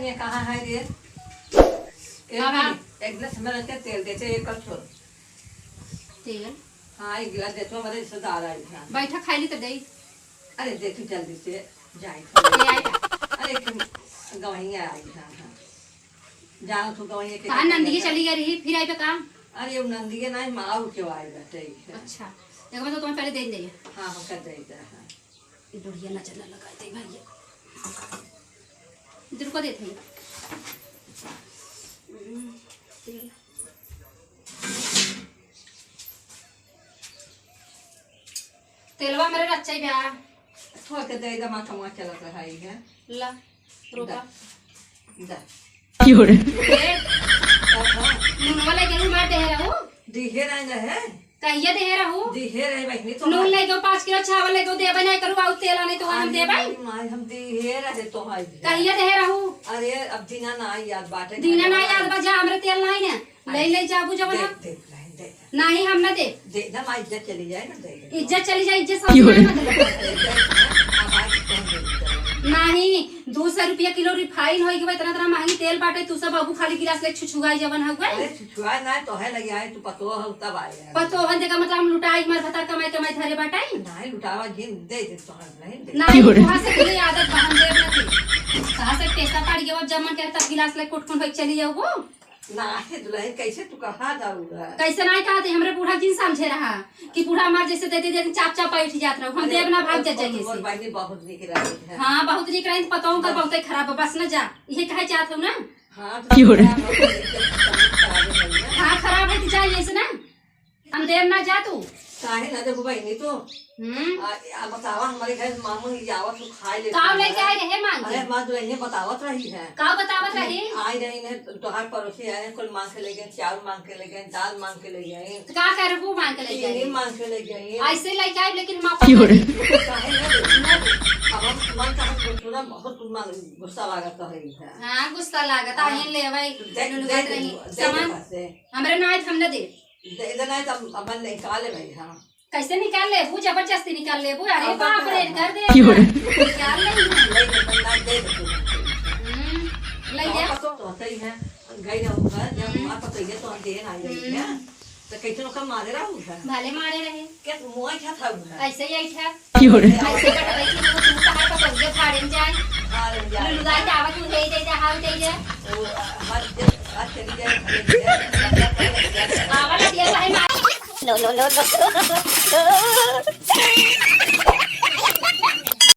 में कहाँ है रे? एक गिलास हमें तेल देते एक कप छोड़ तेल। हाँ एक गिलास देते हो हमारे रिश्तेदार आए थे। बैठा खाई ली तो दे। अरे देखी जल्दी से जाए अरे गवैया आई हाँ हाँ जाओ तो गवैया के कहाँ नंदी के चली गई फिर आई पे काम। अरे वो नंदी के नहीं माँ क्यों आई बैठे। अच्छा देखो तो तुम्हें पहले दे देंगे। हाँ हम कर देते हैं। ये बढ़िया नजर ना लगाए थे भैया इधर को देते हैं। तेलवा मेरे अच्छा ही ब्याह थोड़ा के दे दे माथा मुँह चला रहा है ला रोका दा क्यों रे नून वाला गेहूं मार दे रहू दिखे नहीं है कहिए दे रहू दिखे रहे बहनी तो नून ले दो 5 किलो चावल ले दो दे बनाए करू आउ तेल आने तो हम दे भाई हम दिखे रहे तो है कहिए दे रहू। अरे अब दीना ना याद बाटे दीना ना याद बजा हमरे तेल नहीं ने ले जाबू जब ना नहीं हम ना दे ना मां इज्जत चली जाए ना दे इज्जत चली जाए इज्जत सब नहीं 200 रुपया किलो रिफाइन होई के इतना इतना महंगी तेल बाटे तू सब बाबू खाली गिलास ले छुछुगाई जवन हो गए। अरे छुछुआ ना तो है लगी आए तू पतो हो तब आए पतो हन जगह मतलब हम लुटाई मार भता कमाई कमाई धरे बाटाई नहीं लुटावा जिन दे दे तो नहीं दे नहीं वहां से कोई आदत बहन दे नहीं कहां से पैसा पड़ गया अब जमन के तब गिलास ले कोटकोन भाई चली जाओ वो ना है दुल्हन कैसे तू कहां जाऊगा कैसे नहीं कहते हमरे बूढ़ा जिन समझे रहा कि बूढ़ा मार जैसे दे दे चाप चाप बैठ जात रहो हम देव ना भाग जाइए और भाई बहुत निक रही है। हां बहुत निक रही पता हूं कर बहुत खराब बस ना जा ये कहे चाहत हो ना। हां क्यों रे हां खराब है तो जाइए से ना हम देव ना जा तू काहे ना देखो बहनी तो आ बतावा हमारे घर मामू ही आवत तो खाई ले काव लेके आए रहे मांग अरे मां दुल्हन बतावत रही है काव बतावत रही आई रही ने तोहार पड़ोसी आए कुल मांग के ले गए चावल मांग के ले गए दाल मांग के ले गए का कर वो मांग के ले चीनी गए मांग के ले गए ऐसे लेके आए लेकिन मां काहे ना अब हम मन का सुना बहुत गुस्सा लागत रही है। हां गुस्सा लागत आई ले भाई लुगात रही सामान हमरे ना आए हमने दे नहीं तो अपन निकाल ले भाई। हाँ कैसे निकाल ले वो जबरदस्ती निकाल ले वो अरे बाप रे कर दे निकाल ले ले जा तो सही है गई रहूंगा जब मां पता है तो हम देन आई रही है तो कैसे लोग मारे रहूंगा भले मारे रहे क्या मुंह क्या था ऐसे ही आई था ऐसे कटवाई थी वो तू कहां पर पहुंच फाड़े में जाए लुगाई दावा तू दे दे हाल दे दे वो हर चली जाए आवाज दिया भाई मार No.